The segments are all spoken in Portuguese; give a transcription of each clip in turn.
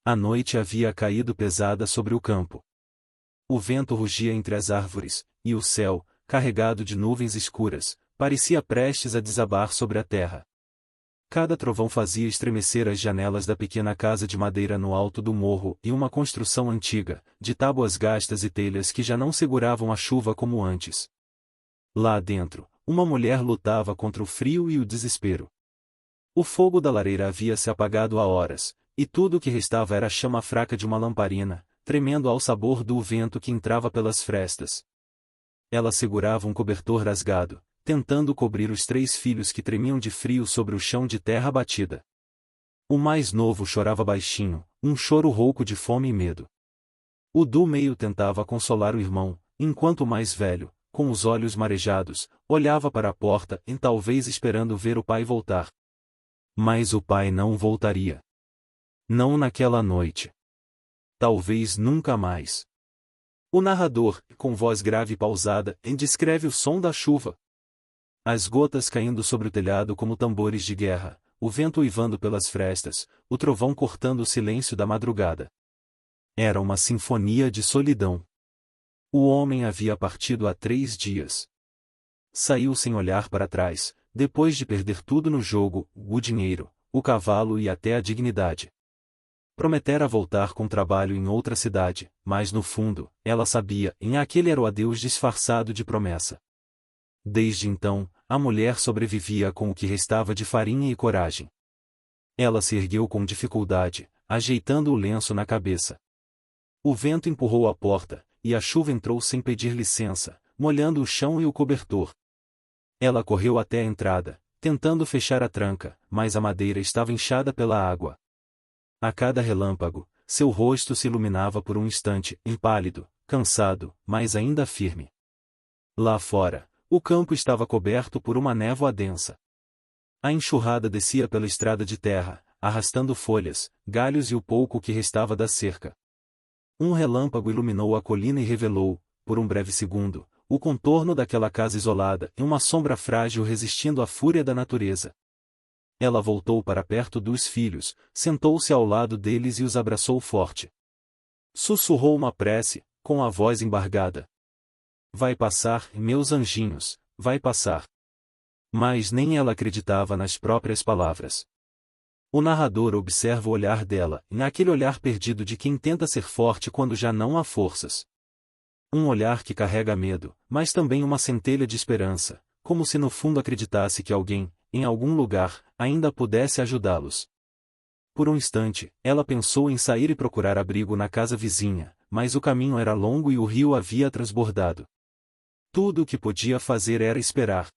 A noite havia caído pesada sobre o campo. O vento rugia entre as árvores, e o céu, carregado de nuvens escuras, parecia prestes a desabar sobre a terra. Cada trovão fazia estremecer as janelas da pequena casa de madeira no alto do morro e uma construção antiga, de tábuas gastas e telhas que já não seguravam a chuva como antes. Lá dentro, uma mulher lutava contra o frio e o desespero. O fogo da lareira havia se apagado há horas, e tudo o que restava era a chama fraca de uma lamparina, tremendo ao sabor do vento que entrava pelas frestas. Ela segurava um cobertor rasgado, tentando cobrir os 3 filhos que tremiam de frio sobre o chão de terra batida. O mais novo chorava baixinho, um choro rouco de fome e medo. O do meio tentava consolar o irmão, enquanto o mais velho, com os olhos marejados, olhava para a porta e talvez esperando ver o pai voltar. Mas o pai não voltaria. Não naquela noite. Talvez nunca mais. O narrador, com voz grave e pausada, descreve o som da chuva. As gotas caindo sobre o telhado como tambores de guerra, o vento uivando pelas frestas, o trovão cortando o silêncio da madrugada. Era uma sinfonia de solidão. O homem havia partido há 3 dias. Saiu sem olhar para trás, depois de perder tudo no jogo, o dinheiro, o cavalo e até a dignidade. Prometera voltar com trabalho em outra cidade, mas no fundo, ela sabia, aquele era o adeus disfarçado de promessa. Desde então, a mulher sobrevivia com o que restava de farinha e coragem. Ela se ergueu com dificuldade, ajeitando o lenço na cabeça. O vento empurrou a porta, e a chuva entrou sem pedir licença, molhando o chão e o cobertor. Ela correu até a entrada, tentando fechar a tranca, mas a madeira estava inchada pela água. A cada relâmpago, seu rosto se iluminava por um instante, impálido, cansado, mas ainda firme. Lá fora, o campo estava coberto por uma névoa densa. A enxurrada descia pela estrada de terra, arrastando folhas, galhos e o pouco que restava da cerca. Um relâmpago iluminou a colina e revelou, por um breve segundo, o contorno daquela casa isolada e uma sombra frágil resistindo à fúria da natureza. Ela voltou para perto dos filhos, sentou-se ao lado deles e os abraçou forte. Sussurrou uma prece, com a voz embargada. Vai passar, meus anjinhos, vai passar. Mas nem ela acreditava nas próprias palavras. O narrador observa o olhar dela, naquele olhar perdido de quem tenta ser forte quando já não há forças. Um olhar que carrega medo, mas também uma centelha de esperança, como se no fundo acreditasse que alguém, em algum lugar, ainda pudesse ajudá-los. Por um instante, ela pensou em sair e procurar abrigo na casa vizinha, mas o caminho era longo e o rio havia transbordado. Tudo o que podia fazer era esperar.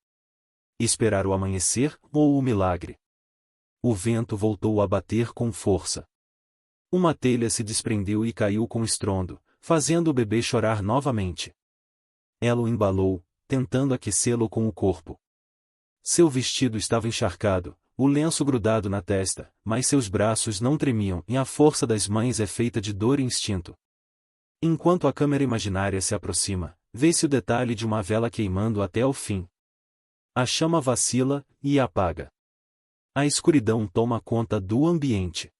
Esperar o amanhecer, ou o milagre. O vento voltou a bater com força. Uma telha se desprendeu e caiu com estrondo, fazendo o bebê chorar novamente. Ela o embalou, tentando aquecê-lo com o corpo. Seu vestido estava encharcado, o lenço grudado na testa, mas seus braços não tremiam e a força das mães é feita de dor e instinto. Enquanto a câmera imaginária se aproxima, vê-se o detalhe de uma vela queimando até o fim. A chama vacila, e apaga. A escuridão toma conta do ambiente.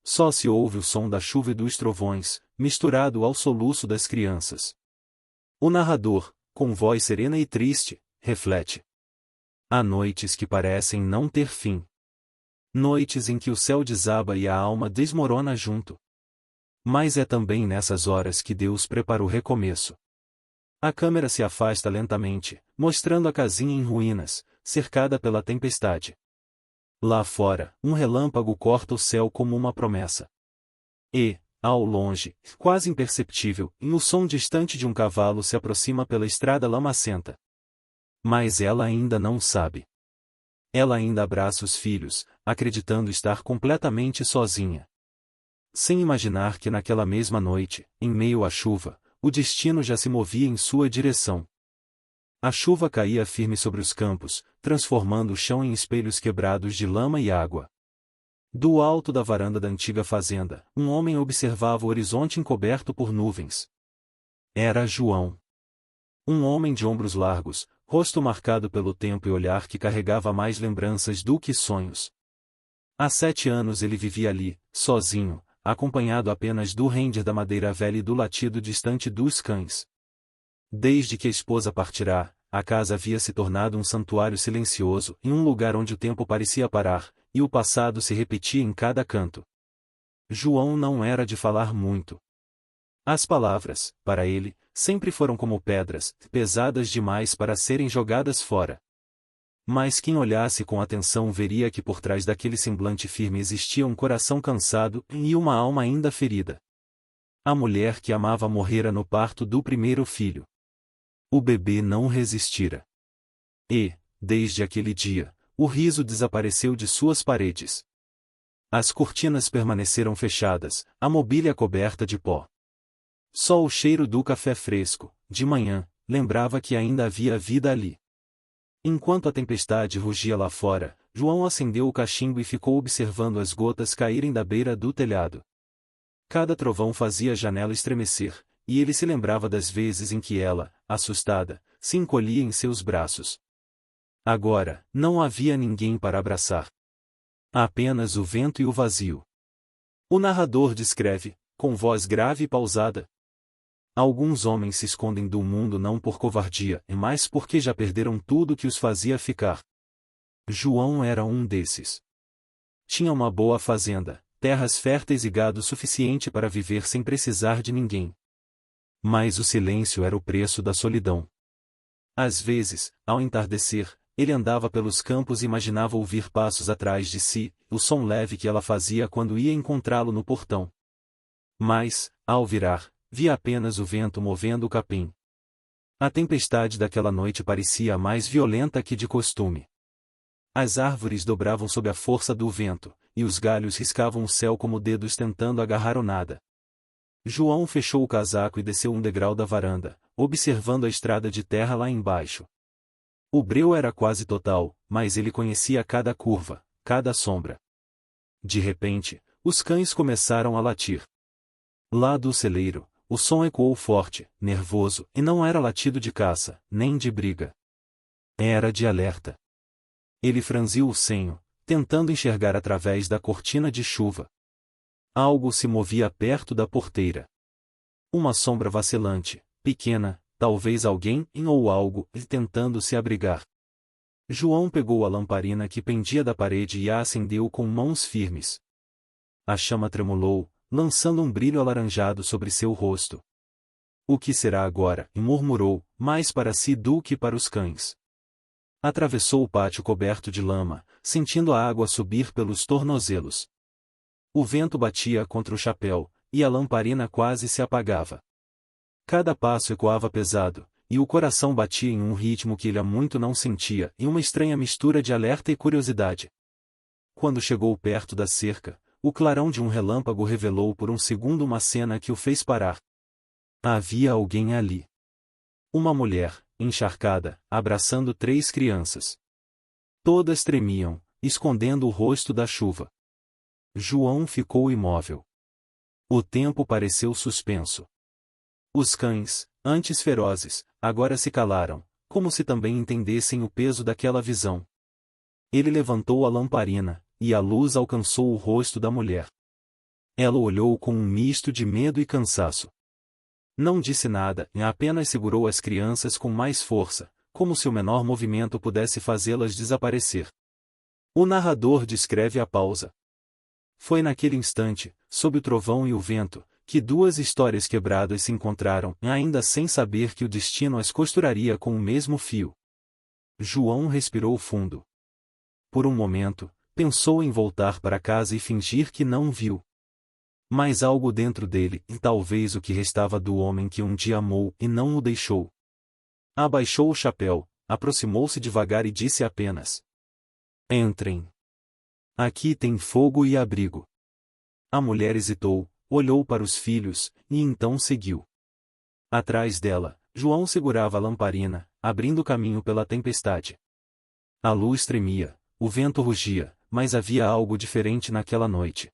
Só se ouve o som da chuva e dos trovões, misturado ao soluço das crianças. O narrador, com voz serena e triste, reflete. Há noites que parecem não ter fim. Noites em que o céu desaba e a alma desmorona junto. Mas é também nessas horas que Deus prepara o recomeço. A câmera se afasta lentamente, mostrando a casinha em ruínas, cercada pela tempestade. Lá fora, um relâmpago corta o céu como uma promessa. E, ao longe, quase imperceptível, o som distante de um cavalo se aproxima pela estrada lamacenta. Mas ela ainda não sabe. Ela ainda abraça os filhos, acreditando estar completamente sozinha. Sem imaginar que naquela mesma noite, em meio à chuva, o destino já se movia em sua direção. A chuva caía firme sobre os campos, transformando o chão em espelhos quebrados de lama e água. Do alto da varanda da antiga fazenda, um homem observava o horizonte encoberto por nuvens. Era João. Um homem de ombros largos, rosto marcado pelo tempo e olhar que carregava mais lembranças do que sonhos. Há 7 anos ele vivia ali, sozinho, acompanhado apenas do render da madeira velha e do latido distante dos cães. Desde que a esposa partirá, a casa havia se tornado um santuário silencioso, em um lugar onde o tempo parecia parar, e o passado se repetia em cada canto. João não era de falar muito. As palavras, para ele, sempre foram como pedras, pesadas demais para serem jogadas fora. Mas quem olhasse com atenção veria que por trás daquele semblante firme existia um coração cansado e uma alma ainda ferida. A mulher que amava morrera no parto do primeiro filho. O bebê não resistira. E, desde aquele dia, o riso desapareceu de suas paredes. As cortinas permaneceram fechadas, a mobília coberta de pó. Só o cheiro do café fresco, de manhã, lembrava que ainda havia vida ali. Enquanto a tempestade rugia lá fora, João acendeu o cachimbo e ficou observando as gotas caírem da beira do telhado. Cada trovão fazia a janela estremecer, e ele se lembrava das vezes em que ela, assustada, se encolhia em seus braços. Agora, não havia ninguém para abraçar. Apenas o vento e o vazio. O narrador descreve, com voz grave e pausada: alguns homens se escondem do mundo não por covardia, mas porque já perderam tudo que os fazia ficar. João era um desses. Tinha uma boa fazenda, terras férteis e gado suficiente para viver sem precisar de ninguém. Mas o silêncio era o preço da solidão. Às vezes, ao entardecer, ele andava pelos campos e imaginava ouvir passos atrás de si, o som leve que ela fazia quando ia encontrá-lo no portão. Mas, ao virar, via apenas o vento movendo o capim. A tempestade daquela noite parecia mais violenta que de costume. As árvores dobravam sob a força do vento, e os galhos riscavam o céu como dedos tentando agarrar o nada. João fechou o casaco e desceu um degrau da varanda, observando a estrada de terra lá embaixo. O breu era quase total, mas ele conhecia cada curva, cada sombra. De repente, os cães começaram a latir. Lá do celeiro, o som ecoou forte, nervoso, e não era latido de caça, nem de briga. Era de alerta. Ele franziu o senho, tentando enxergar através da cortina de chuva. Algo se movia perto da porteira. Uma sombra vacilante, pequena, talvez alguém ou algo, tentando se abrigar. João pegou a lamparina que pendia da parede e a acendeu com mãos firmes. A chama tremulou, lançando um brilho alaranjado sobre seu rosto. O que será agora? Murmurou, mais para si do que para os cães. Atravessou o pátio coberto de lama, sentindo a água subir pelos tornozelos. O vento batia contra o chapéu, e a lamparina quase se apagava. Cada passo ecoava pesado, e o coração batia em um ritmo que ele há muito não sentia, em uma estranha mistura de alerta e curiosidade. Quando chegou perto da cerca, o clarão de um relâmpago revelou por um segundo uma cena que o fez parar. Havia alguém ali. Uma mulher, encharcada, abraçando 3 crianças. Todas tremiam, escondendo o rosto da chuva. João ficou imóvel. O tempo pareceu suspenso. Os cães, antes ferozes, agora se calaram, como se também entendessem o peso daquela visão. Ele levantou a lamparina, e a luz alcançou o rosto da mulher. Ela olhou com um misto de medo e cansaço. Não disse nada, apenas segurou as crianças com mais força, como se o menor movimento pudesse fazê-las desaparecer. O narrador descreve a pausa. Foi naquele instante, sob o trovão e o vento, que 2 histórias quebradas se encontraram, ainda sem saber que o destino as costuraria com o mesmo fio. João respirou fundo. Por um momento, pensou em voltar para casa e fingir que não viu. Mas algo dentro dele, talvez o que restava do homem que um dia amou e não o deixou. Abaixou o chapéu, aproximou-se devagar e disse apenas: entrem. Aqui tem fogo e abrigo. A mulher hesitou, olhou para os filhos, e então seguiu. Atrás dela, João segurava a lamparina, abrindo caminho pela tempestade. A luz tremia, o vento rugia, mas havia algo diferente naquela noite.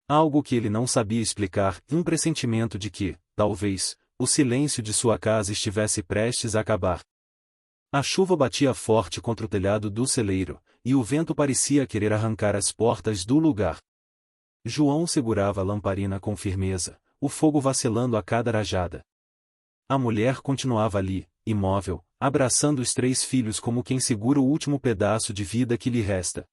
Algo que ele não sabia explicar, um pressentimento de que, talvez, o silêncio de sua casa estivesse prestes a acabar. A chuva batia forte contra o telhado do celeiro, e o vento parecia querer arrancar as portas do lugar. João segurava a lamparina com firmeza, o fogo vacilando a cada rajada. A mulher continuava ali, imóvel, abraçando os 3 filhos como quem segura o último pedaço de vida que lhe resta.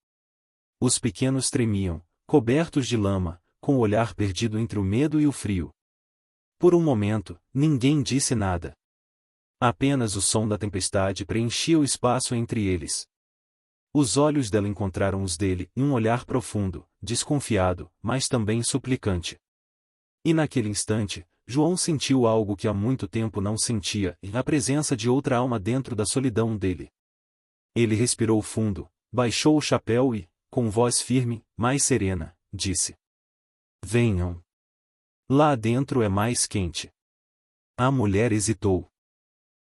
Os pequenos tremiam, cobertos de lama, com o olhar perdido entre o medo e o frio. Por um momento, ninguém disse nada. Apenas o som da tempestade preenchia o espaço entre eles. Os olhos dela encontraram os dele, em um olhar profundo, desconfiado, mas também suplicante. E naquele instante, João sentiu algo que há muito tempo não sentia, a presença de outra alma dentro da solidão dele. Ele respirou fundo, baixou o chapéu e, com voz firme, mais serena, disse: Venham. Lá dentro é mais quente. A mulher hesitou.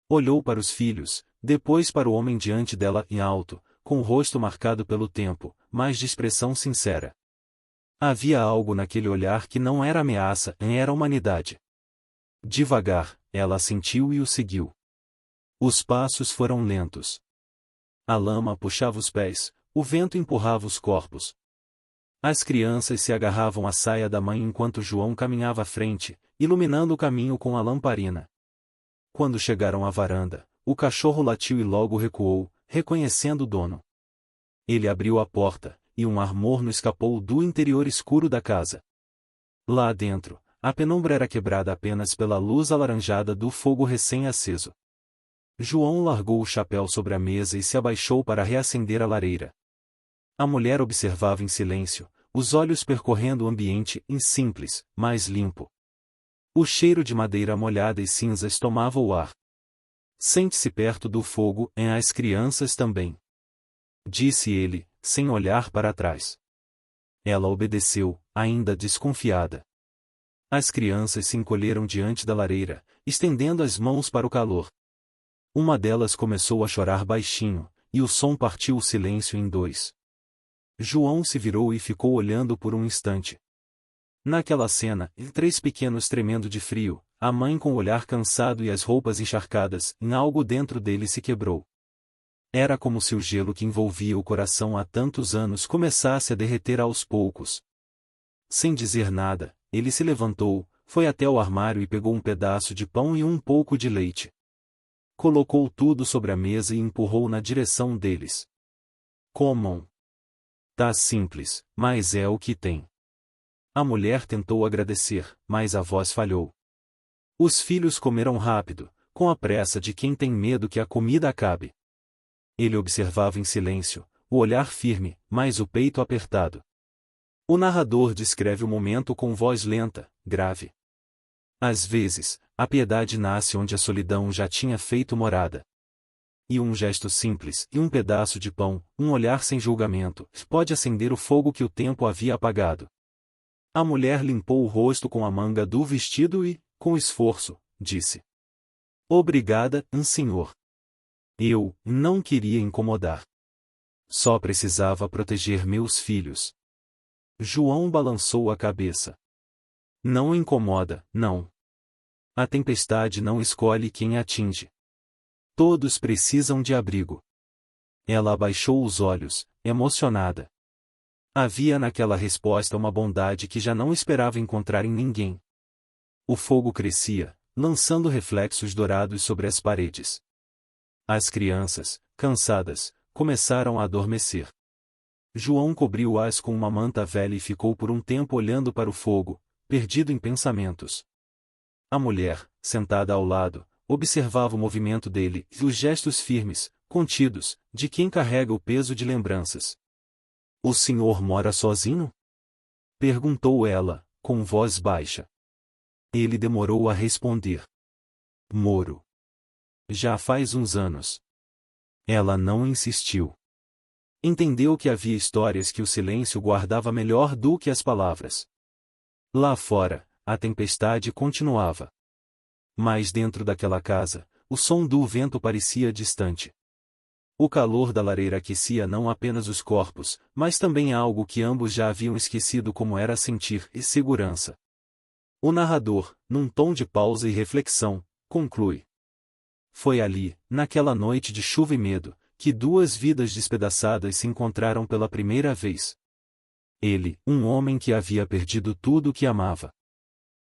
Olhou para os filhos, depois para o homem diante dela em alto, com o rosto marcado pelo tempo, mas de expressão sincera. Havia algo naquele olhar que não era ameaça, era humanidade. Devagar, ela assentiu e o seguiu. Os passos foram lentos. A lama puxava os pés, o vento empurrava os corpos. As crianças se agarravam à saia da mãe enquanto João caminhava à frente, iluminando o caminho com a lamparina. Quando chegaram à varanda, o cachorro latiu e logo recuou, reconhecendo o dono. Ele abriu a porta, e um ar morno escapou do interior escuro da casa. Lá dentro, a penumbra era quebrada apenas pela luz alaranjada do fogo recém-aceso. João largou o chapéu sobre a mesa e se abaixou para reacender a lareira. A mulher observava em silêncio, os olhos percorrendo o ambiente simples, mas limpo. O cheiro de madeira molhada e cinzas tomava o ar. Sente-se perto do fogo, as crianças também. Disse ele, sem olhar para trás. Ela obedeceu, ainda desconfiada. As crianças se encolheram diante da lareira, estendendo as mãos para o calor. Uma delas começou a chorar baixinho, e o som partiu o silêncio em 2. João se virou e ficou olhando por um instante. Naquela cena, 3 pequenos tremendo de frio, a mãe com o olhar cansado e as roupas encharcadas, algo dentro dele se quebrou. Era como se o gelo que envolvia o coração há tantos anos começasse a derreter aos poucos. Sem dizer nada, ele se levantou, foi até o armário e pegou um pedaço de pão e um pouco de leite. Colocou tudo sobre a mesa e empurrou na direção deles. Comam. Tá simples, mas é o que tem. A mulher tentou agradecer, mas a voz falhou. Os filhos comeram rápido, com a pressa de quem tem medo que a comida acabe. Ele observava em silêncio, o olhar firme, mas o peito apertado. O narrador descreve o momento com voz lenta, grave. Às vezes, a piedade nasce onde a solidão já tinha feito morada. E um gesto simples, e um pedaço de pão, um olhar sem julgamento, pode acender o fogo que o tempo havia apagado. A mulher limpou o rosto com a manga do vestido e, com esforço, disse: Obrigada, senhor. Eu não queria incomodar. Só precisava proteger meus filhos. João balançou a cabeça. Não incomoda, não. A tempestade não escolhe quem atinge. Todos precisam de abrigo. Ela abaixou os olhos, emocionada. Havia naquela resposta uma bondade que já não esperava encontrar em ninguém. O fogo crescia, lançando reflexos dourados sobre as paredes. As crianças, cansadas, começaram a adormecer. João cobriu-as com uma manta velha e ficou por um tempo olhando para o fogo, perdido em pensamentos. A mulher, sentada ao lado, observava o movimento dele e os gestos firmes, contidos, de quem carrega o peso de lembranças. O senhor mora sozinho? Perguntou ela, com voz baixa. Ele demorou a responder. Moro. Já faz uns anos. Ela não insistiu. Entendeu que havia histórias que o silêncio guardava melhor do que as palavras. Lá fora, a tempestade continuava. Mas dentro daquela casa, o som do vento parecia distante. O calor da lareira aquecia não apenas os corpos, mas também algo que ambos já haviam esquecido como era sentir segurança. O narrador, num tom de pausa e reflexão, conclui. Foi ali, naquela noite de chuva e medo, que 2 vidas despedaçadas se encontraram pela primeira vez. Ele, um homem que havia perdido tudo o que amava.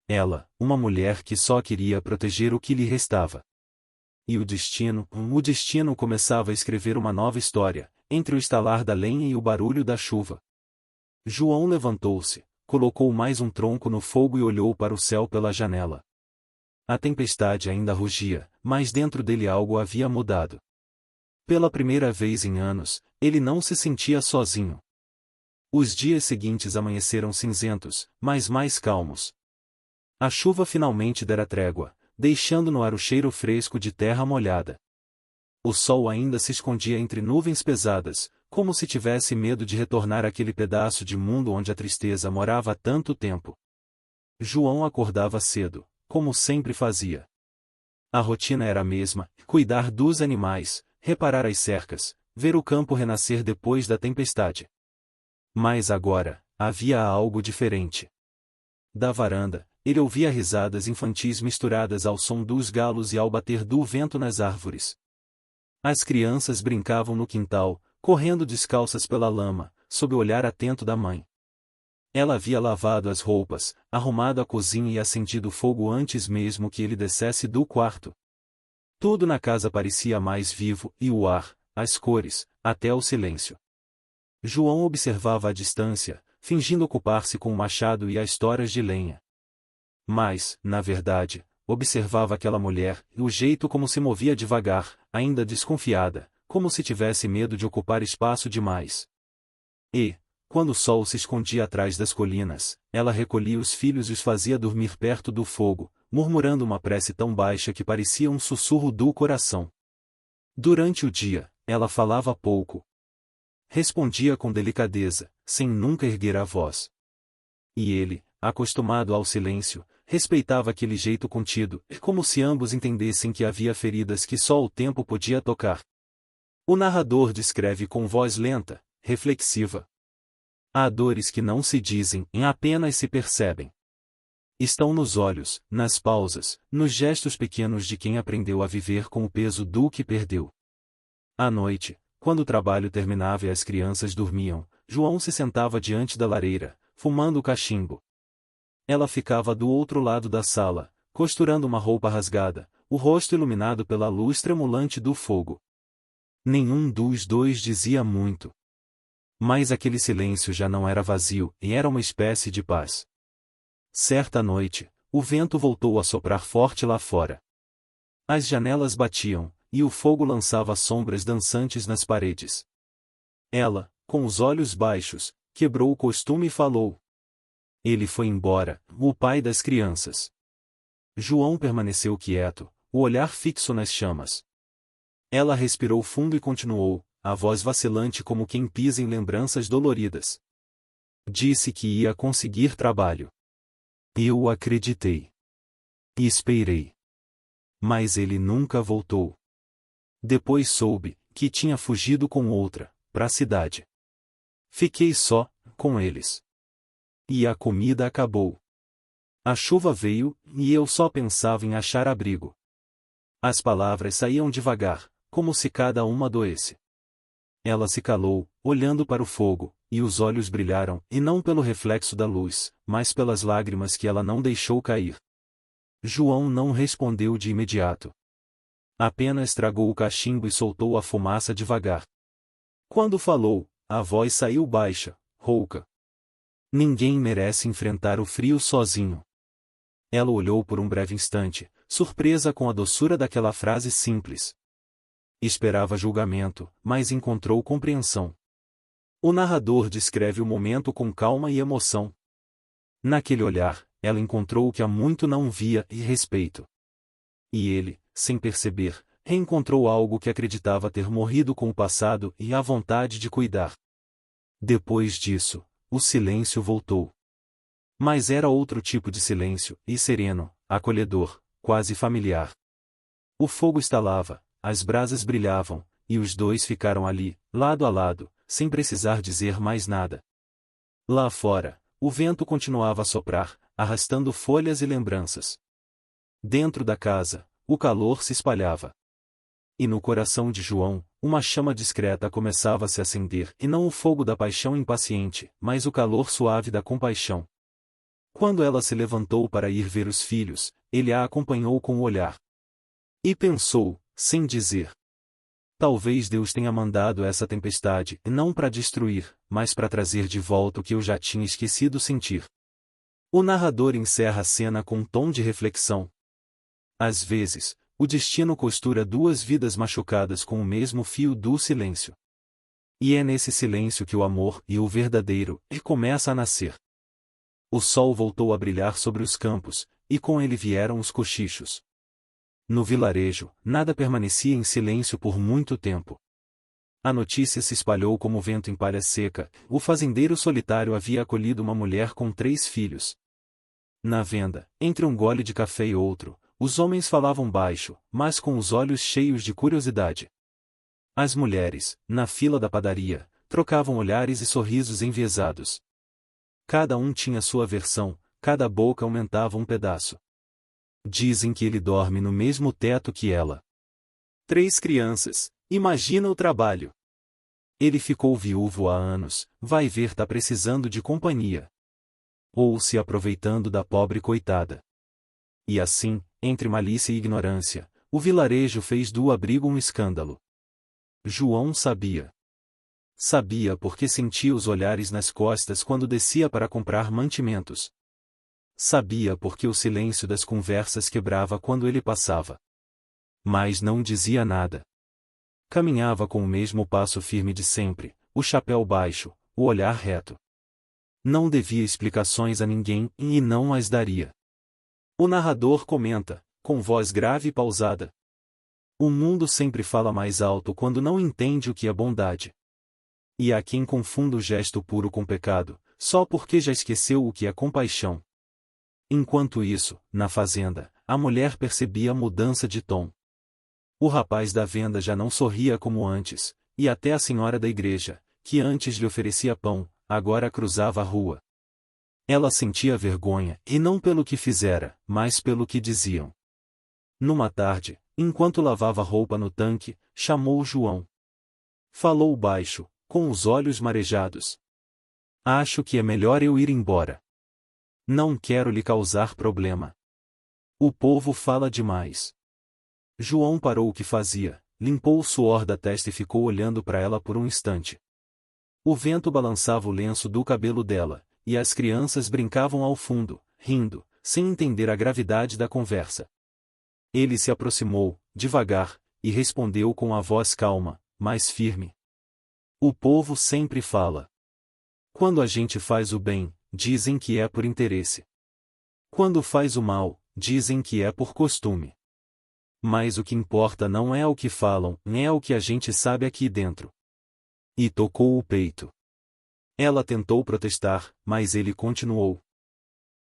Ela, uma mulher que só queria proteger o que lhe restava. E o destino começava a escrever uma nova história, entre o estalar da lenha e o barulho da chuva. João levantou-se, colocou mais um tronco no fogo e olhou para o céu pela janela. A tempestade ainda rugia, mas dentro dele algo havia mudado. Pela primeira vez em anos, ele não se sentia sozinho. Os dias seguintes amanheceram cinzentos, mas mais calmos. A chuva finalmente dera trégua, deixando no ar o cheiro fresco de terra molhada. O sol ainda se escondia entre nuvens pesadas, como se tivesse medo de retornar àquele pedaço de mundo onde a tristeza morava há tanto tempo. João acordava cedo, como sempre fazia. A rotina era a mesma: cuidar dos animais, reparar as cercas, ver o campo renascer depois da tempestade. Mas agora, havia algo diferente. Da varanda, ele ouvia risadas infantis misturadas ao som dos galos e ao bater do vento nas árvores. As crianças brincavam no quintal, correndo descalças pela lama, sob o olhar atento da mãe. Ela havia lavado as roupas, arrumado a cozinha e acendido o fogo antes mesmo que ele descesse do quarto. Tudo na casa parecia mais vivo, e o ar, as cores, até o silêncio. João observava à distância, fingindo ocupar-se com o machado e as toras de lenha. Mas, na verdade, observava aquela mulher, e o jeito como se movia devagar, ainda desconfiada, como se tivesse medo de ocupar espaço demais. E, quando o sol se escondia atrás das colinas, ela recolhia os filhos e os fazia dormir perto do fogo, murmurando uma prece tão baixa que parecia um sussurro do coração. Durante o dia, ela falava pouco. Respondia com delicadeza, sem nunca erguer a voz. E ele, acostumado ao silêncio, respeitava aquele jeito contido, como se ambos entendessem que havia feridas que só o tempo podia tocar. O narrador descreve com voz lenta, reflexiva. Há dores que não se dizem, apenas se percebem. Estão nos olhos, nas pausas, nos gestos pequenos de quem aprendeu a viver com o peso do que perdeu. À noite, quando o trabalho terminava e as crianças dormiam, João se sentava diante da lareira, fumando o cachimbo. Ela ficava do outro lado da sala, costurando uma roupa rasgada, o rosto iluminado pela luz tremulante do fogo. Nenhum dos dois dizia muito. Mas aquele silêncio já não era vazio, e era uma espécie de paz. Certa noite, o vento voltou a soprar forte lá fora. As janelas batiam, e o fogo lançava sombras dançantes nas paredes. Ela, com os olhos baixos, quebrou o costume e falou. Ele foi embora, o pai das crianças. João permaneceu quieto, o olhar fixo nas chamas. Ela respirou fundo e continuou, a voz vacilante como quem pisa em lembranças doloridas. Disse que ia conseguir trabalho. Eu acreditei. E esperei. Mas ele nunca voltou. Depois soube que tinha fugido com outra, para a cidade. Fiquei só, com eles. E a comida acabou. A chuva veio, e eu só pensava em achar abrigo. As palavras saíam devagar, como se cada uma doesse. Ela se calou, olhando para o fogo, e os olhos brilharam, e não pelo reflexo da luz, mas pelas lágrimas que ela não deixou cair. João não respondeu de imediato. Apenas tragou o cachimbo e soltou a fumaça devagar. Quando falou, a voz saiu baixa, rouca. Ninguém merece enfrentar o frio sozinho. Ela olhou por um breve instante, surpresa com a doçura daquela frase simples. Esperava julgamento, mas encontrou compreensão. O narrador descreve o momento com calma e emoção. Naquele olhar, ela encontrou o que há muito não via, e respeito. E ele, sem perceber, reencontrou algo que acreditava ter morrido com o passado e a vontade de cuidar. Depois disso, o silêncio voltou. Mas era outro tipo de silêncio, e sereno, acolhedor, quase familiar. O fogo estalava, as brasas brilhavam, e os dois ficaram ali, lado a lado, sem precisar dizer mais nada. Lá fora, o vento continuava a soprar, arrastando folhas e lembranças. Dentro da casa, o calor se espalhava. E no coração de João, uma chama discreta começava a se acender, e não o fogo da paixão impaciente, mas o calor suave da compaixão. Quando ela se levantou para ir ver os filhos, ele a acompanhou com o olhar. E pensou, sem dizer: talvez Deus tenha mandado essa tempestade, não para destruir, mas para trazer de volta o que eu já tinha esquecido sentir. O narrador encerra a cena com um tom de reflexão. Às vezes, o destino costura duas vidas machucadas com o mesmo fio do silêncio. E é nesse silêncio que o amor e o verdadeiro começa a nascer. O sol voltou a brilhar sobre os campos, e com ele vieram os cochichos. No vilarejo, nada permanecia em silêncio por muito tempo. A notícia se espalhou como vento em palha seca: o fazendeiro solitário havia acolhido uma mulher com 3 filhos. Na venda, entre um gole de café e outro, os homens falavam baixo, mas com os olhos cheios de curiosidade. As mulheres, na fila da padaria, trocavam olhares e sorrisos enviesados. Cada um tinha sua versão, cada boca aumentava um pedaço. Dizem que ele dorme no mesmo teto que ela. 3 crianças, imagina o trabalho. Ele ficou viúvo há anos, vai ver, tá precisando de companhia. Ou se aproveitando da pobre coitada. E assim, entre malícia e ignorância, o vilarejo fez do abrigo um escândalo. João sabia. Sabia porque sentia os olhares nas costas quando descia para comprar mantimentos. Sabia porque o silêncio das conversas quebrava quando ele passava. Mas não dizia nada. Caminhava com o mesmo passo firme de sempre, o chapéu baixo, o olhar reto. Não devia explicações a ninguém e não as daria. O narrador comenta, com voz grave e pausada: o mundo sempre fala mais alto quando não entende o que é bondade. E há quem confunda o gesto puro com pecado, só porque já esqueceu o que é compaixão. Enquanto isso, na fazenda, a mulher percebia a mudança de tom. O rapaz da venda já não sorria como antes, e até a senhora da igreja, que antes lhe oferecia pão, agora cruzava a rua. Ela sentia vergonha, e não pelo que fizera, mas pelo que diziam. Numa tarde, enquanto lavava roupa no tanque, chamou João. Falou baixo, com os olhos marejados. Acho que é melhor eu ir embora. Não quero lhe causar problema. O povo fala demais. João parou o que fazia, limpou o suor da testa e ficou olhando para ela por um instante. O vento balançava o lenço do cabelo dela, e as crianças brincavam ao fundo, rindo, sem entender a gravidade da conversa. Ele se aproximou, devagar, e respondeu com a voz calma, mas firme. O povo sempre fala. Quando a gente faz o bem, dizem que é por interesse. Quando faz o mal, dizem que é por costume. Mas o que importa não é o que falam, é o que a gente sabe aqui dentro. E tocou o peito. Ela tentou protestar, mas ele continuou.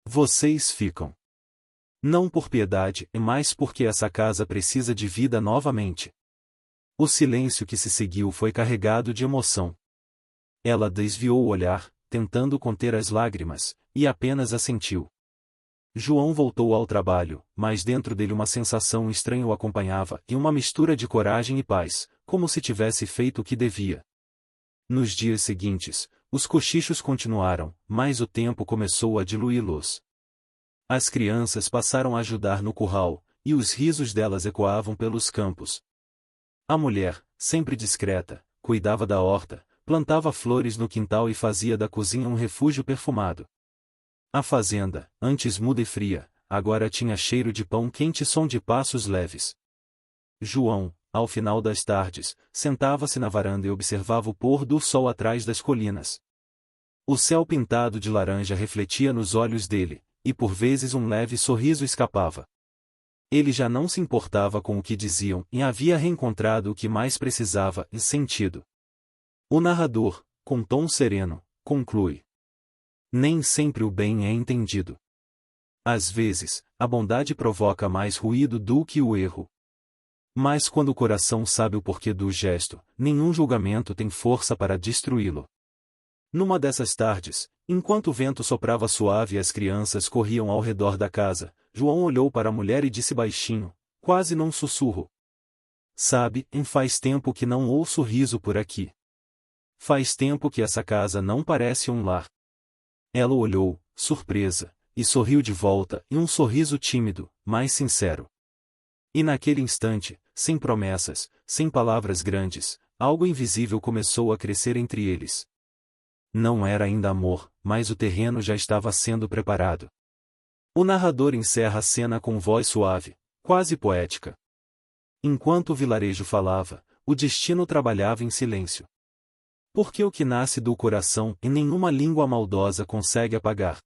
Vocês ficam. Não por piedade, mas porque essa casa precisa de vida novamente. O silêncio que se seguiu foi carregado de emoção. Ela desviou o olhar, tentando conter as lágrimas, e apenas assentiu. João voltou ao trabalho, mas dentro dele uma sensação estranha o acompanhava, e uma mistura de coragem e paz, como se tivesse feito o que devia. Nos dias seguintes, os cochichos continuaram, mas o tempo começou a diluí-los. As crianças passaram a ajudar no curral, e os risos delas ecoavam pelos campos. A mulher, sempre discreta, cuidava da horta, plantava flores no quintal e fazia da cozinha um refúgio perfumado. A fazenda, antes muda e fria, agora tinha cheiro de pão quente e som de passos leves. João, ao final das tardes, sentava-se na varanda e observava o pôr do sol atrás das colinas. O céu pintado de laranja refletia nos olhos dele, e por vezes um leve sorriso escapava. Ele já não se importava com o que diziam e havia reencontrado o que mais precisava, sentido. O narrador, com tom sereno, conclui: nem sempre o bem é entendido. Às vezes, a bondade provoca mais ruído do que o erro. Mas quando o coração sabe o porquê do gesto, nenhum julgamento tem força para destruí-lo. Numa dessas tardes, enquanto o vento soprava suave e as crianças corriam ao redor da casa, João olhou para a mulher e disse baixinho, quase num sussurro: Sabe, faz tempo que não ouço riso por aqui. Faz tempo que essa casa não parece um lar. Ela olhou, surpresa, e sorriu de volta, em um sorriso tímido, mas sincero. E naquele instante, sem promessas, sem palavras grandes, algo invisível começou a crescer entre eles. Não era ainda amor, mas o terreno já estava sendo preparado. O narrador encerra a cena com voz suave, quase poética. Enquanto o vilarejo falava, o destino trabalhava em silêncio. Porque o que nasce do coração em nenhuma língua maldosa consegue apagar.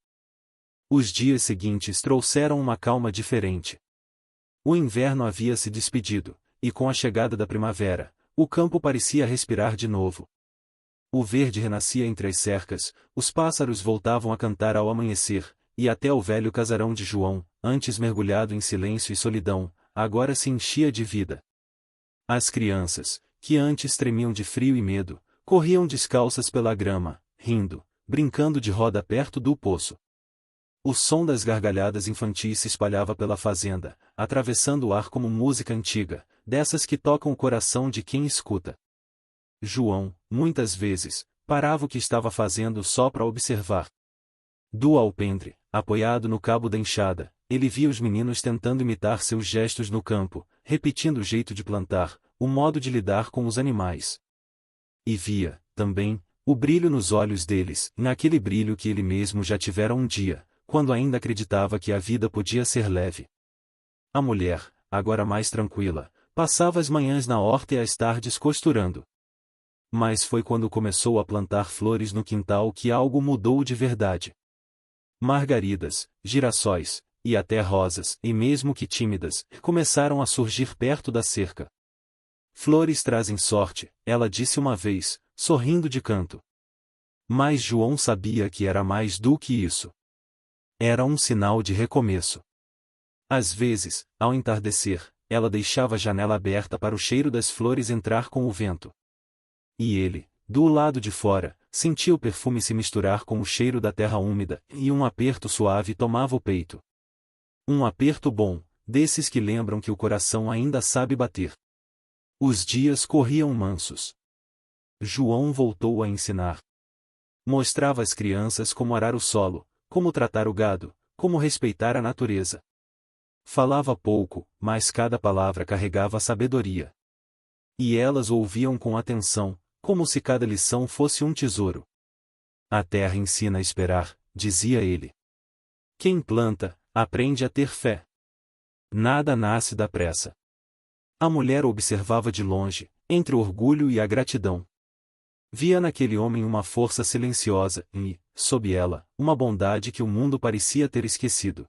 Os dias seguintes trouxeram uma calma diferente. O inverno havia se despedido, e com a chegada da primavera, o campo parecia respirar de novo. O verde renascia entre as cercas, os pássaros voltavam a cantar ao amanhecer, e até o velho casarão de João, antes mergulhado em silêncio e solidão, agora se enchia de vida. As crianças, que antes tremiam de frio e medo, corriam descalças pela grama, rindo, brincando de roda perto do poço. O som das gargalhadas infantis se espalhava pela fazenda, atravessando o ar como música antiga, dessas que tocam o coração de quem escuta. João, muitas vezes, parava o que estava fazendo só para observar. Do alpendre, apoiado no cabo da enxada, ele via os meninos tentando imitar seus gestos no campo, repetindo o jeito de plantar, o modo de lidar com os animais. E via, também, o brilho nos olhos deles, naquele brilho que ele mesmo já tivera um dia, quando ainda acreditava que a vida podia ser leve. A mulher, agora mais tranquila, passava as manhãs na horta e as tardes costurando. Mas foi quando começou a plantar flores no quintal que algo mudou de verdade. Margaridas, girassóis, e até rosas, e mesmo que tímidas, começaram a surgir perto da cerca. Flores trazem sorte, ela disse uma vez, sorrindo de canto. Mas João sabia que era mais do que isso. Era um sinal de recomeço. Às vezes, ao entardecer, ela deixava a janela aberta para o cheiro das flores entrar com o vento. E ele, do lado de fora, sentia o perfume se misturar com o cheiro da terra úmida, e um aperto suave tomava o peito. Um aperto bom, desses que lembram que o coração ainda sabe bater. Os dias corriam mansos. João voltou a ensinar. Mostrava às crianças como arar o solo, como tratar o gado, como respeitar a natureza. Falava pouco, mas cada palavra carregava sabedoria. E elas ouviam com atenção, como se cada lição fosse um tesouro. A terra ensina a esperar, dizia ele. Quem planta, aprende a ter fé. Nada nasce da pressa. A mulher observava de longe, entre o orgulho e a gratidão. Via naquele homem uma força silenciosa e, sob ela, uma bondade que o mundo parecia ter esquecido.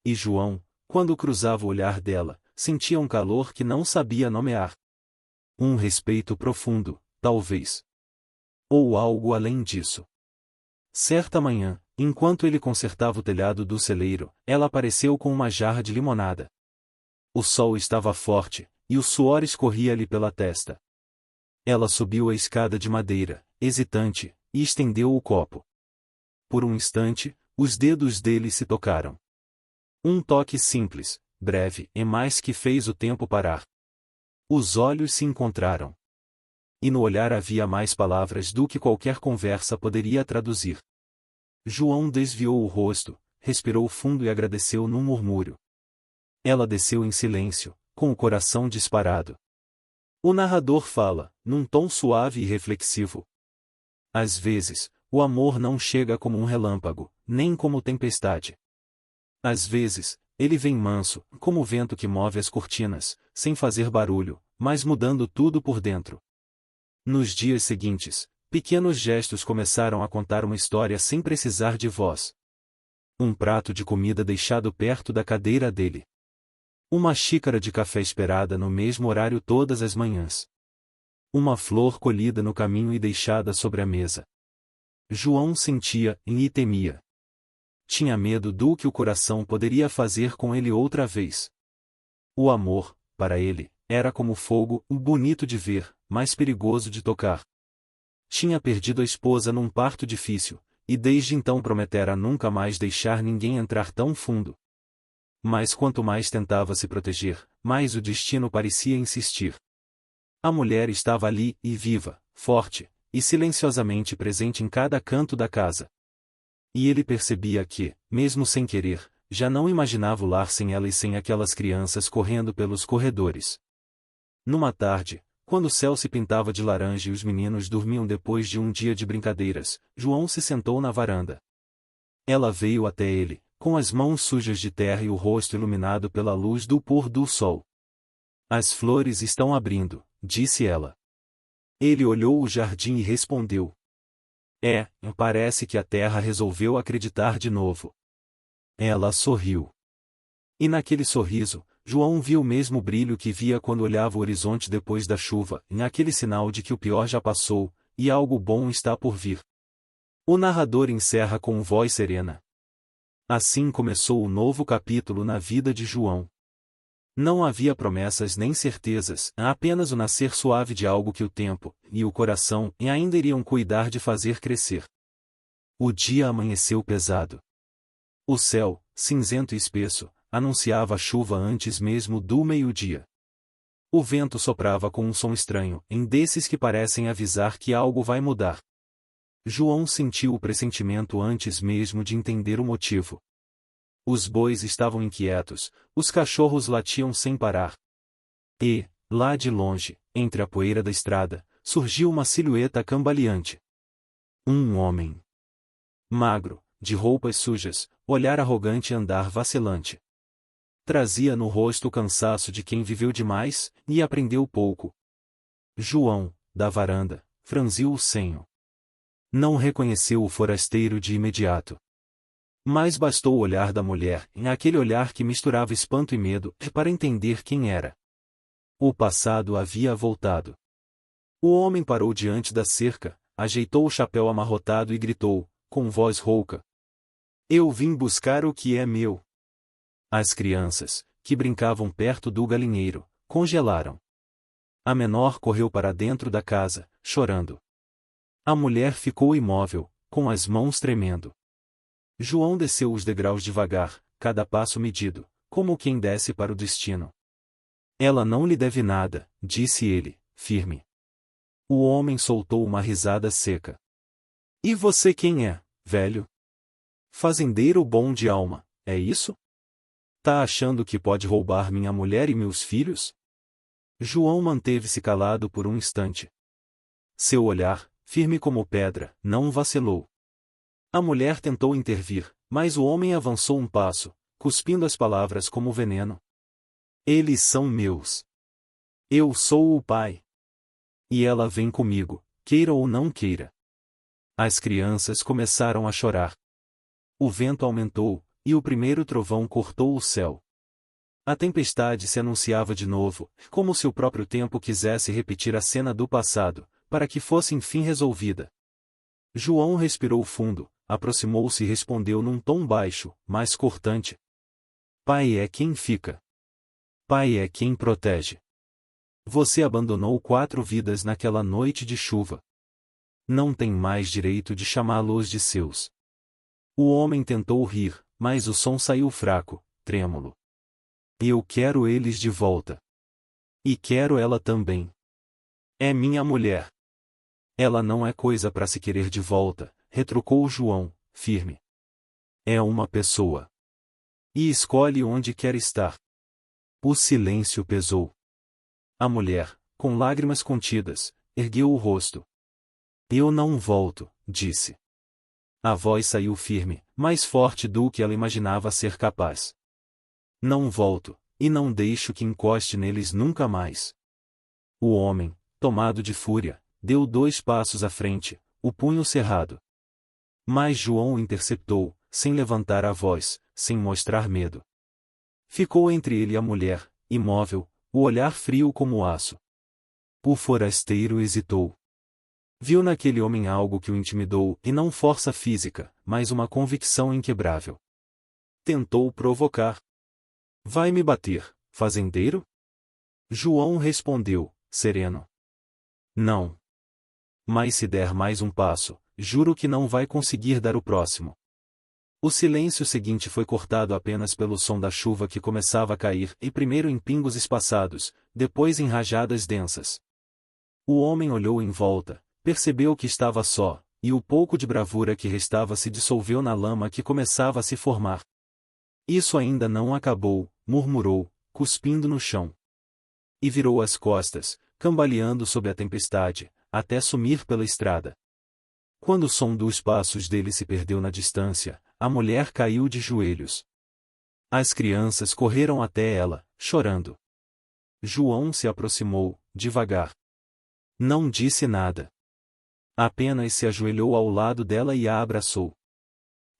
E João, quando cruzava o olhar dela, sentia um calor que não sabia nomear. Um respeito profundo, talvez. Ou algo além disso. Certa manhã, enquanto ele consertava o telhado do celeiro, ela apareceu com uma jarra de limonada. O sol estava forte, e o suor escorria-lhe pela testa. Ela subiu a escada de madeira, hesitante, e estendeu o copo. Por um instante, os dedos dele se tocaram. Um toque simples, breve, e mais que fez o tempo parar. Os olhos se encontraram. E no olhar havia mais palavras do que qualquer conversa poderia traduzir. João desviou o rosto, respirou fundo e agradeceu num murmúrio. Ela desceu em silêncio, com o coração disparado. O narrador fala, num tom suave e reflexivo. Às vezes, o amor não chega como um relâmpago, nem como tempestade. Às vezes, ele vem manso, como o vento que move as cortinas, sem fazer barulho, mas mudando tudo por dentro. Nos dias seguintes, pequenos gestos começaram a contar uma história sem precisar de voz. Um prato de comida deixado perto da cadeira dele. Uma xícara de café esperada no mesmo horário todas as manhãs. Uma flor colhida no caminho e deixada sobre a mesa. João sentia e temia. Tinha medo do que o coração poderia fazer com ele outra vez. O amor, para ele, era como fogo, bonito de ver, mas perigoso de tocar. Tinha perdido a esposa num parto difícil, e desde então prometera nunca mais deixar ninguém entrar tão fundo. Mas quanto mais tentava se proteger, mais o destino parecia insistir. A mulher estava ali, e viva, forte, e silenciosamente presente em cada canto da casa. E ele percebia que, mesmo sem querer, já não imaginava o lar sem ela e sem aquelas crianças correndo pelos corredores. Numa tarde, quando o céu se pintava de laranja e os meninos dormiam depois de um dia de brincadeiras, João se sentou na varanda. Ela veio até ele, com as mãos sujas de terra e o rosto iluminado pela luz do pôr do sol. As flores estão abrindo, disse ela. Ele olhou o jardim e respondeu. Parece que a terra resolveu acreditar de novo. Ela sorriu. E naquele sorriso, João viu o mesmo brilho que via quando olhava o horizonte depois da chuva, aquele sinal de que o pior já passou, e algo bom está por vir. O narrador encerra com voz serena. Assim começou o novo capítulo na vida de João. Não havia promessas nem certezas, apenas o nascer suave de algo que o tempo, e o coração, ainda iriam cuidar de fazer crescer. O dia amanheceu pesado. O céu, cinzento e espesso, anunciava a chuva antes mesmo do meio-dia. O vento soprava com um som estranho, desses que parecem avisar que algo vai mudar. João sentiu o pressentimento antes mesmo de entender o motivo. Os bois estavam inquietos, os cachorros latiam sem parar. E, lá de longe, entre a poeira da estrada, surgiu uma silhueta cambaleante. Um homem. Magro, de roupas sujas, olhar arrogante e andar vacilante. Trazia no rosto o cansaço de quem viveu demais, e aprendeu pouco. João, da varanda, franziu o senho. Não reconheceu o forasteiro de imediato. Mas bastou o olhar da mulher, aquele olhar que misturava espanto e medo, para entender quem era. O passado havia voltado. O homem parou diante da cerca, ajeitou o chapéu amarrotado e gritou, com voz rouca. Eu vim buscar o que é meu. As crianças, que brincavam perto do galinheiro, congelaram. A menor correu para dentro da casa, chorando. A mulher ficou imóvel, com as mãos tremendo. João desceu os degraus devagar, cada passo medido, como quem desce para o destino. Ela não lhe deve nada, disse ele, firme. O homem soltou uma risada seca. E você quem é, velho? Fazendeiro bom de alma, é isso? Tá achando que pode roubar minha mulher e meus filhos? João manteve-se calado por um instante. Seu olhar, firme como pedra, não vacilou. A mulher tentou intervir, mas o homem avançou um passo, cuspindo as palavras como veneno. Eles são meus. Eu sou o pai. E ela vem comigo, queira ou não queira. As crianças começaram a chorar. O vento aumentou, e o primeiro trovão cortou o céu. A tempestade se anunciava de novo, como se o próprio tempo quisesse repetir a cena do passado, para que fosse enfim resolvida. João respirou fundo, aproximou-se e respondeu num tom baixo, mas cortante. Pai é quem fica. Pai é quem protege. Você abandonou 4 vidas naquela noite de chuva. Não tem mais direito de chamá-los de seus. O homem tentou rir, mas o som saiu fraco, trêmulo. Eu quero eles de volta. E quero ela também. É minha mulher. Ela não é coisa para se querer de volta, retrucou João, firme. É uma pessoa. E escolhe onde quer estar. O silêncio pesou. A mulher, com lágrimas contidas, ergueu o rosto. Eu não volto, disse. A voz saiu firme, mais forte do que ela imaginava ser capaz. Não volto, e não deixo que encoste neles nunca mais. O homem, tomado de fúria, deu 2 passos à frente, o punho cerrado. Mas João interceptou, sem levantar a voz, sem mostrar medo. Ficou entre ele e a mulher, imóvel, o olhar frio como aço. O forasteiro hesitou. Viu naquele homem algo que o intimidou, e não força física, mas uma convicção inquebrável. Tentou provocar. Vai me bater, fazendeiro? João respondeu, sereno. Não. Mas se der mais um passo, juro que não vai conseguir dar o próximo. O silêncio seguinte foi cortado apenas pelo som da chuva que começava a cair, e primeiro em pingos espaçados, depois em rajadas densas. O homem olhou em volta, percebeu que estava só, e o pouco de bravura que restava se dissolveu na lama que começava a se formar. Isso ainda não acabou, murmurou, cuspindo no chão. E virou as costas, cambaleando sob a tempestade, até sumir pela estrada. Quando o som dos passos dele se perdeu na distância, a mulher caiu de joelhos. As crianças correram até ela, chorando. João se aproximou, devagar. Não disse nada. Apenas se ajoelhou ao lado dela e a abraçou.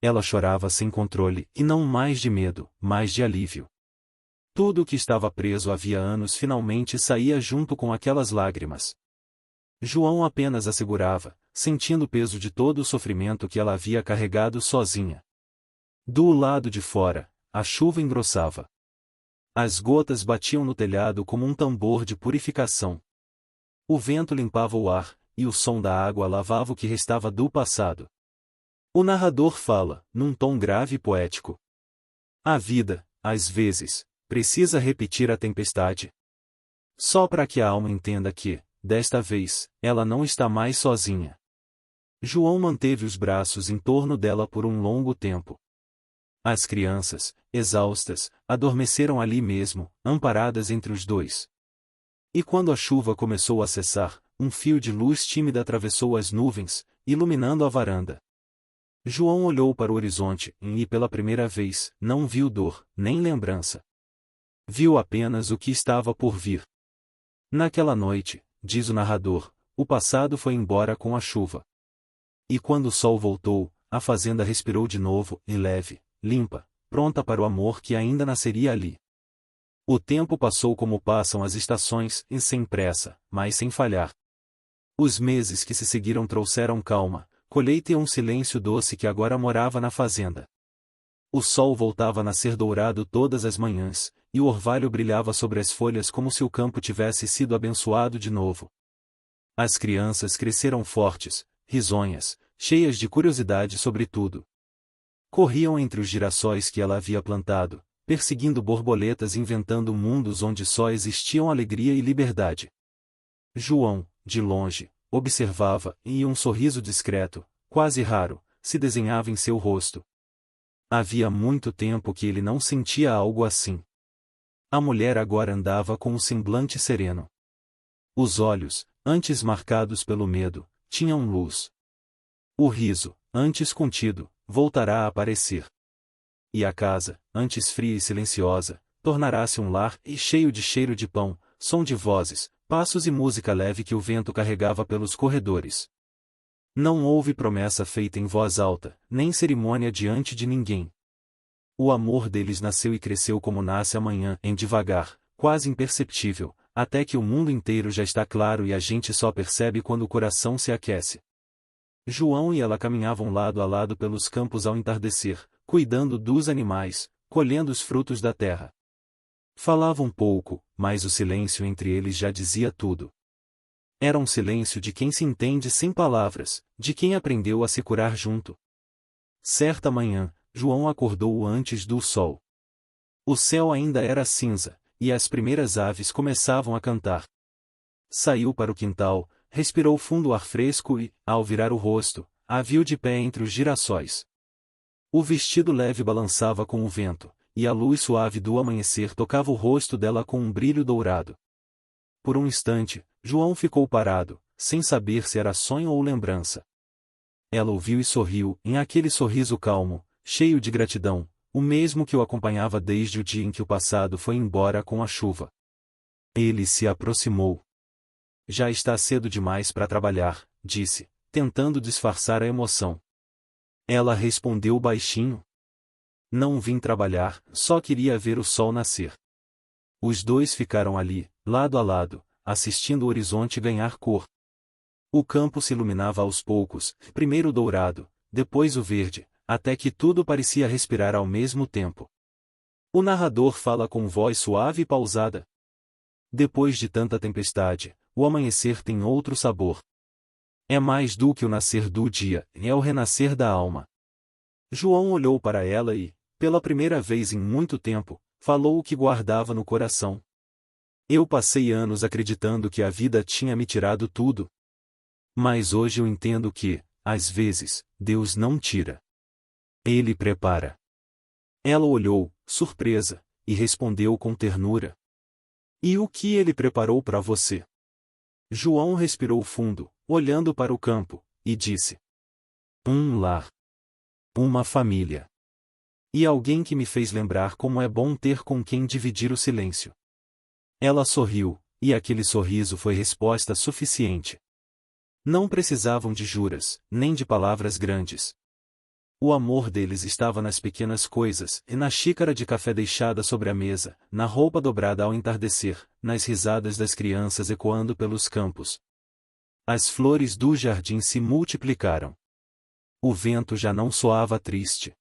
Ela chorava sem controle, e não mais de medo, mas de alívio. Tudo o que estava preso havia anos finalmente saía junto com aquelas lágrimas. João apenas a segurava, sentindo o peso de todo o sofrimento que ela havia carregado sozinha. Do lado de fora, a chuva engrossava. As gotas batiam no telhado como um tambor de purificação. O vento limpava o ar, e o som da água lavava o que restava do passado. O narrador fala, num tom grave e poético. A vida, às vezes, precisa repetir a tempestade. Só para que a alma entenda que, desta vez, ela não está mais sozinha. João manteve os braços em torno dela por um longo tempo. As crianças, exaustas, adormeceram ali mesmo, amparadas entre os dois. E quando a chuva começou a cessar, um fio de luz tímida atravessou as nuvens, iluminando a varanda. João olhou para o horizonte, e pela primeira vez, não viu dor, nem lembrança. Viu apenas o que estava por vir. Naquela noite, diz o narrador, o passado foi embora com a chuva. E quando o sol voltou, a fazenda respirou de novo, e leve, limpa, pronta para o amor que ainda nasceria ali. O tempo passou como passam as estações, e sem pressa, mas sem falhar. Os meses que se seguiram trouxeram calma, colheita e um silêncio doce que agora morava na fazenda. O sol voltava a nascer dourado todas as manhãs, e o orvalho brilhava sobre as folhas como se o campo tivesse sido abençoado de novo. As crianças cresceram fortes, risonhas, cheias de curiosidade sobre tudo. Corriam entre os girassóis que ela havia plantado, perseguindo borboletas e inventando mundos onde só existiam alegria e liberdade. João, de longe, observava, e um sorriso discreto, quase raro, se desenhava em seu rosto. Havia muito tempo que ele não sentia algo assim. A mulher agora andava com um semblante sereno. Os olhos, antes marcados pelo medo, tinham luz. O riso, antes contido, voltará a aparecer. E a casa, antes fria e silenciosa, tornará-se um lar e cheio de cheiro de pão, som de vozes, passos e música leve que o vento carregava pelos corredores. Não houve promessa feita em voz alta, nem cerimônia diante de ninguém. O amor deles nasceu e cresceu como nasce amanhã, em devagar, quase imperceptível, até que o mundo inteiro já está claro e a gente só percebe quando o coração se aquece. João e ela caminhavam lado a lado pelos campos ao entardecer, cuidando dos animais, colhendo os frutos da terra. Falavam pouco, mas o silêncio entre eles já dizia tudo. Era um silêncio de quem se entende sem palavras, de quem aprendeu a se curar junto. Certa manhã, João acordou antes do sol. O céu ainda era cinza, e as primeiras aves começavam a cantar. Saiu para o quintal, respirou fundo o ar fresco e, ao virar o rosto, a viu de pé entre os girassóis. O vestido leve balançava com o vento, e a luz suave do amanhecer tocava o rosto dela com um brilho dourado. Por um instante, João ficou parado, sem saber se era sonho ou lembrança. Ela ouviu e sorriu, em aquele sorriso calmo, cheio de gratidão, o mesmo que o acompanhava desde o dia em que o passado foi embora com a chuva. Ele se aproximou. Já está cedo demais para trabalhar, disse, tentando disfarçar a emoção. Ela respondeu baixinho. Não vim trabalhar, só queria ver o sol nascer. Os dois ficaram ali, lado a lado, assistindo o horizonte ganhar cor. O campo se iluminava aos poucos, primeiro o dourado, depois o verde, até que tudo parecia respirar ao mesmo tempo. O narrador fala com voz suave e pausada. Depois de tanta tempestade, o amanhecer tem outro sabor. É mais do que o nascer do dia, é o renascer da alma. João olhou para ela e, pela primeira vez em muito tempo, falou o que guardava no coração. Eu passei anos acreditando que a vida tinha me tirado tudo. Mas hoje eu entendo que, às vezes, Deus não tira. Ele prepara. Ela olhou, surpresa, e respondeu com ternura. E o que ele preparou para você? João respirou fundo, olhando para o campo, e disse: um lar. Uma família. E alguém que me fez lembrar como é bom ter com quem dividir o silêncio. Ela sorriu, e aquele sorriso foi resposta suficiente. Não precisavam de juras, nem de palavras grandes. O amor deles estava nas pequenas coisas, e na xícara de café deixada sobre a mesa, na roupa dobrada ao entardecer, nas risadas das crianças ecoando pelos campos. As flores do jardim se multiplicaram. O vento já não soava triste.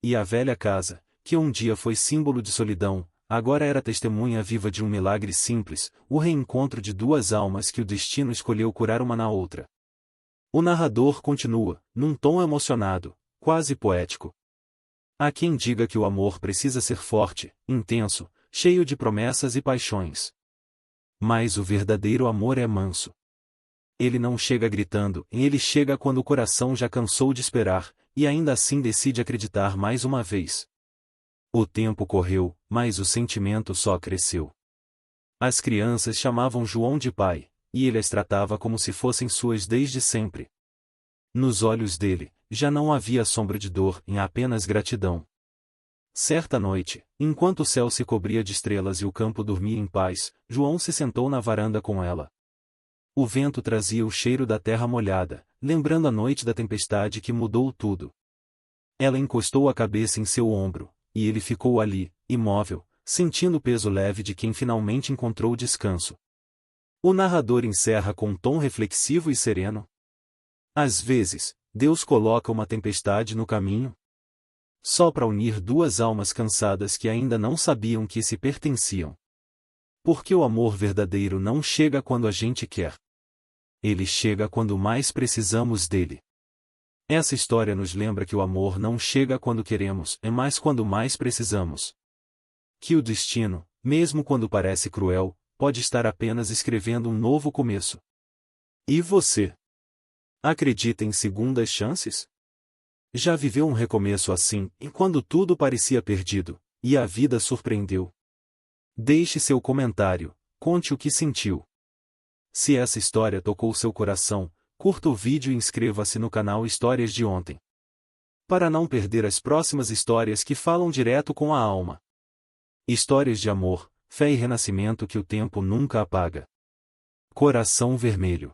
E a velha casa, que um dia foi símbolo de solidão, agora era testemunha viva de um milagre simples, o reencontro de duas almas que o destino escolheu curar uma na outra. O narrador continua, num tom emocionado, quase poético. Há quem diga que o amor precisa ser forte, intenso, cheio de promessas e paixões. Mas o verdadeiro amor é manso. Ele não chega gritando, ele chega quando o coração já cansou de esperar, e ainda assim decide acreditar mais uma vez. O tempo correu, mas o sentimento só cresceu. As crianças chamavam João de pai, e ele as tratava como se fossem suas desde sempre. Nos olhos dele, já não havia sombra de dor, em apenas gratidão. Certa noite, enquanto o céu se cobria de estrelas e o campo dormia em paz, João se sentou na varanda com ela. O vento trazia o cheiro da terra molhada, lembrando a noite da tempestade que mudou tudo. Ela encostou a cabeça em seu ombro, e ele ficou ali, imóvel, sentindo o peso leve de quem finalmente encontrou descanso. O narrador encerra com um tom reflexivo e sereno. Às vezes, Deus coloca uma tempestade no caminho, só para unir duas almas cansadas que ainda não sabiam que se pertenciam. Porque o amor verdadeiro não chega quando a gente quer. Ele chega quando mais precisamos dele. Essa história nos lembra que o amor não chega quando queremos, é mais quando mais precisamos. Que o destino, mesmo quando parece cruel, pode estar apenas escrevendo um novo começo. E você? Acredita em segundas chances? Já viveu um recomeço assim, e quando tudo parecia perdido, e a vida surpreendeu? Deixe seu comentário, conte o que sentiu. Se essa história tocou seu coração, curta o vídeo e inscreva-se no canal Histórias de Ontem. Para não perder as próximas histórias que falam direto com a alma. Histórias de amor, fé e renascimento que o tempo nunca apaga. Coração Vermelho.